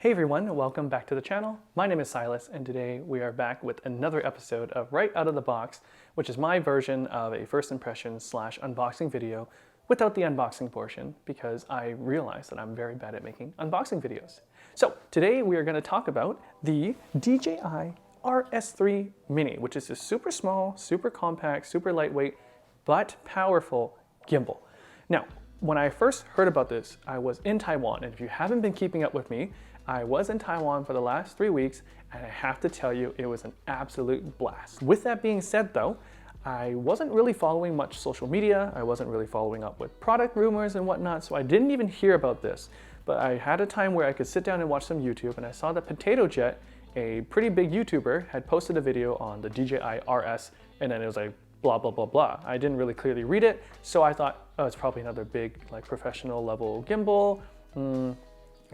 Hey everyone, welcome back to the channel. My name is Silas and today we are back with another episode of Right Out of the Box, which is my version of a first impression / unboxing video without the unboxing portion because I realized that I'm very bad at making unboxing videos. So today we are going to talk about the DJI RS3 Mini, which is a super small, super compact, super lightweight, but powerful gimbal. Now, when I first heard about this, I was in Taiwan, and if you haven't been keeping up with me, I was in Taiwan for the last 3 weeks, and I have to tell you, it was an absolute blast. With that being said though, I wasn't really following much social media, I wasn't really following up with product rumors and whatnot, so I didn't even hear about this. But I had a time where I could sit down and watch some YouTube, and I saw that Potato Jet, a pretty big YouTuber, had posted a video on the DJI RS, and then it was like, blah, blah, blah, blah. I didn't really clearly read it, so I thought, oh, it's probably another big, like, professional level gimbal.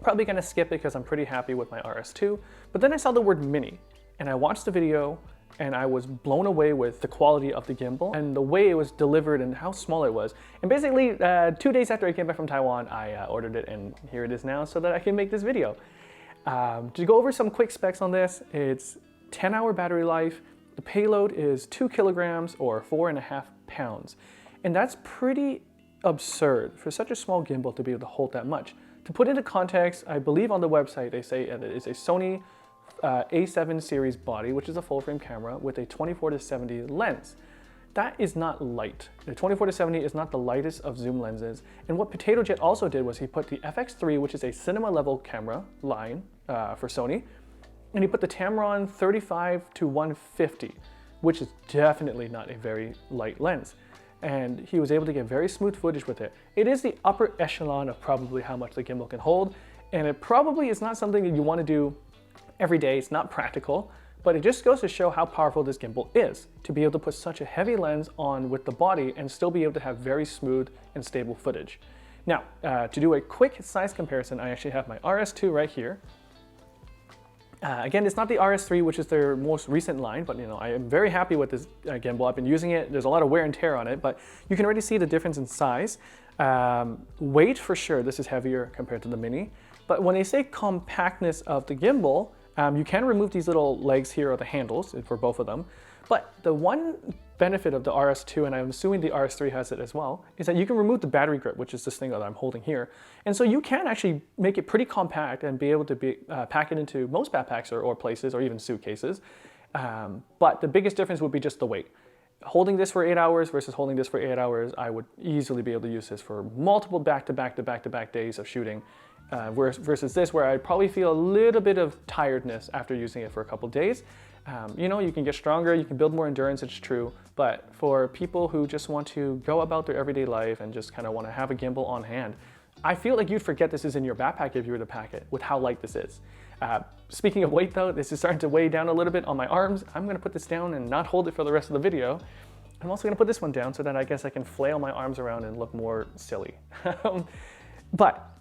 Probably gonna skip it because I'm pretty happy with my RS2. But then I saw the word mini, and I watched the video, and I was blown away with the quality of the gimbal and the way it was delivered and how small it was. And basically, 2 days after I came back from Taiwan, I ordered it, and here it is now so that I can make this video. To go over some quick specs on this, it's 10-hour battery life. The payload is 2 kilograms or 4.5 pounds. And that's pretty absurd for such a small gimbal to be able to hold that much. To put into context, I believe on the website they say that it's a Sony A7 series body, which is a full frame camera with a 24-70 lens. That is not light. The 24-70 is not the lightest of zoom lenses. And what Potato Jet also did was he put the FX3, which is a cinema level camera line for Sony, and he put the Tamron 35-150, which is definitely not a very light lens. And he was able to get very smooth footage with it. It is the upper echelon of probably how much the gimbal can hold, and it probably is not something that you want to do every day. It's not practical, but it just goes to show how powerful this gimbal is to be able to put such a heavy lens on with the body and still be able to have very smooth and stable footage. Now, to do a quick size comparison, I actually have my RS2 right here. Again, it's not the RS3, which is their most recent line, but I am very happy with this gimbal. I've been using it. There's a lot of wear and tear on it, but you can already see the difference in size. Weight, for sure, this is heavier compared to the Mini. But when they say compactness of the gimbal, you can remove these little legs here, or the handles for both of them. But the one benefit of the RS2, and I'm assuming the RS3 has it as well, is that you can remove the battery grip, which is this thing that I'm holding here. And so you can actually make it pretty compact and be able to pack it into most backpacks or places, or even suitcases. But the biggest difference would be just the weight. Holding this for 8 hours versus holding this for 8 hours, I would easily be able to use this for multiple back-to-back days of shooting. Versus this, where I'd probably feel a little bit of tiredness after using it for a couple days. You can get stronger, you can build more endurance, it's true, but for people who just want to go about their everyday life and just kind of want to have a gimbal on hand, I feel like you'd forget this is in your backpack if you were to pack it with how light this is. Speaking of weight though, this is starting to weigh down a little bit on my arms. I'm going to put this down and not hold it for the rest of the video. I'm also going to put this one down so that I guess I can flail my arms around and look more silly. But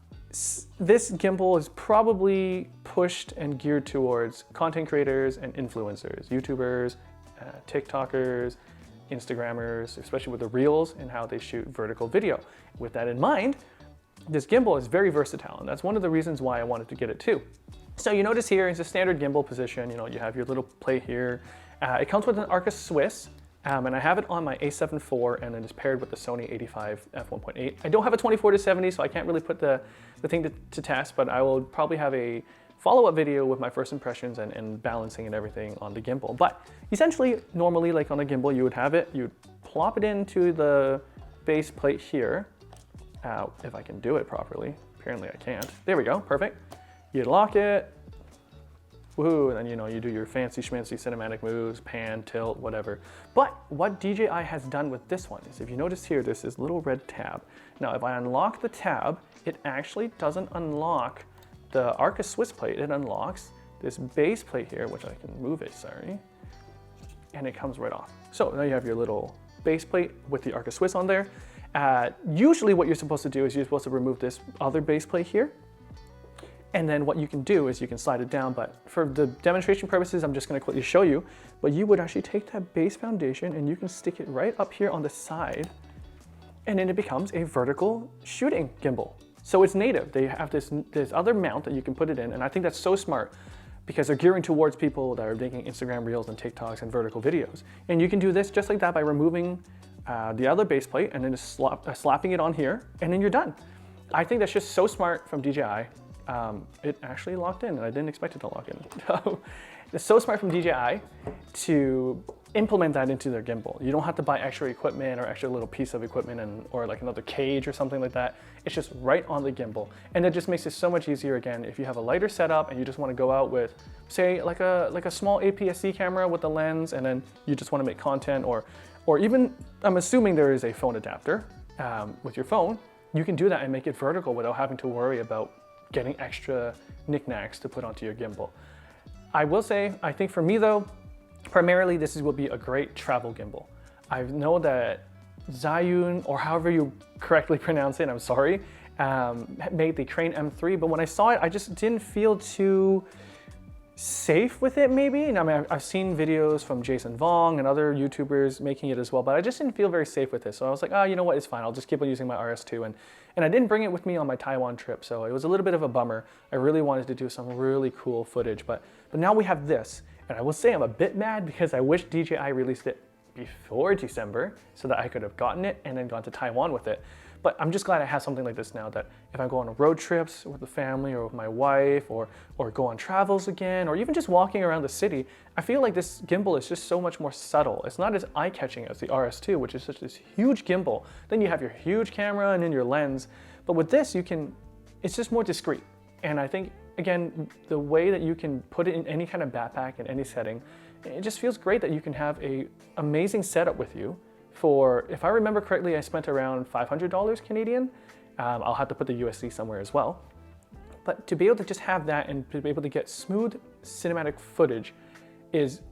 this gimbal is probably pushed and geared towards content creators and influencers, YouTubers, TikTokers, Instagrammers, especially with the reels and how they shoot vertical video. With that in mind, this gimbal is very versatile, and that's one of the reasons why I wanted to get it too. So you notice here it's a standard gimbal position. You have your little plate here. It comes with an Arca Swiss. And I have it on my A7 IV, and then it's paired with the Sony 85 f1.8. I don't have a 24-70, so I can't really put the thing to test, but I will probably have a follow-up video with my first impressions and balancing and everything on the gimbal. But essentially, normally, like on a gimbal, you would have it, you'd plop it into the base plate here. If I can do it properly. Apparently I can't. There we go, perfect. You lock it. Woohoo, and then you do your fancy schmancy cinematic moves, pan, tilt, whatever. But what DJI has done with this one is, if you notice here, there's this little red tab. Now, if I unlock the tab, it actually doesn't unlock the Arca Swiss plate. It unlocks this base plate here, which I can move it, sorry, and it comes right off. So now you have your little base plate with the Arca Swiss on there. Usually what you're supposed to do is you're supposed to remove this other base plate here. And then what you can do is you can slide it down, but for the demonstration purposes, I'm just gonna quickly show you, but you would actually take that base foundation and you can stick it right up here on the side, and then it becomes a vertical shooting gimbal. So it's native. They have this other mount that you can put it in, and I think that's so smart because they're gearing towards people that are making Instagram Reels and TikToks and vertical videos. And you can do this just like that by removing the other base plate and then just slapping it on here, and then you're done. I think that's just so smart from DJI. It actually locked in, and I didn't expect it to lock in. So it's so smart from DJI to implement that into their gimbal. You don't have to buy extra equipment or extra little piece of equipment or like another cage or something like that. It's just right on the gimbal. And it just makes it so much easier again if you have a lighter setup and you just want to go out with, say, like a small APS-C camera with a lens, and then you just want to make content, or even, I'm assuming there is a phone adapter with your phone. You can do that and make it vertical without having to worry about getting extra knickknacks to put onto your gimbal. I will say, I think for me though, primarily this will be a great travel gimbal. I know that Zhiyun, or however you correctly pronounce it, I'm sorry, made the Crane M3, but when I saw it, I just didn't feel too safe with it maybe. And I mean, I've seen videos from Jason Vong and other YouTubers making it as well, but I just didn't feel very safe with it. So I was like, oh, you know what, it's fine. I'll just keep on using my RS2. And I didn't bring it with me on my Taiwan trip, so it was a little bit of a bummer. I really wanted to do some really cool footage, but now we have this. And I will say I'm a bit mad because I wish DJI released it before December so that I could have gotten it and then gone to Taiwan with it. But I'm just glad I have something like this now, that if I go on road trips with the family or with my wife, or go on travels again, or even just walking around the city, I feel like this gimbal is just so much more subtle. It's not as eye-catching as the RS2, which is such this huge gimbal. Then you have your huge camera and then your lens. But with this, it's just more discreet. And I think, again, the way that you can put it in any kind of backpack in any setting, it just feels great that you can have an amazing setup with you. For, if I remember correctly, I spent around $500 Canadian. I'll have to put the USD somewhere as well. But to be able to just have that and to be able to get smooth cinematic footage is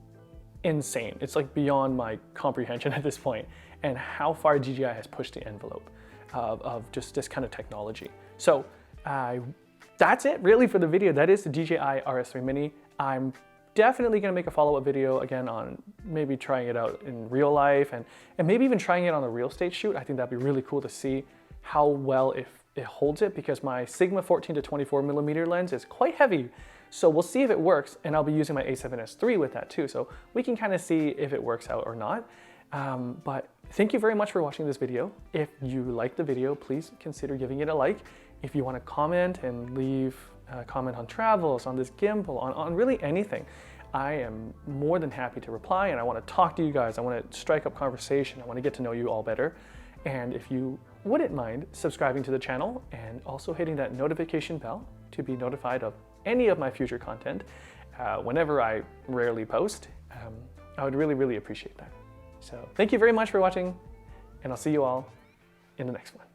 insane. It's like beyond my comprehension at this point, and how far DJI has pushed the envelope of just this kind of technology. So that's it really for the video. That is the DJI RS3 Mini. I'm definitely going to make a follow-up video again on maybe trying it out in real life and maybe even trying it on a real estate shoot. I think that'd be really cool to see how well it holds it, because my Sigma 14 to 24 millimeter lens is quite heavy. So we'll see if it works, and I'll be using my A7S III with that too. So we can kind of see if it works out or not. But thank you very much for watching this video. If you liked the video, please consider giving it a like. If you want to comment and leave comment on travels, on this gimbal, on really anything, I am more than happy to reply, and I want to talk to you guys. I want to strike up conversation. I want to get to know you all better. And if you wouldn't mind subscribing to the channel and also hitting that notification bell to be notified of any of my future content whenever I rarely post, I would really, really appreciate that. So thank you very much for watching, and I'll see you all in the next one.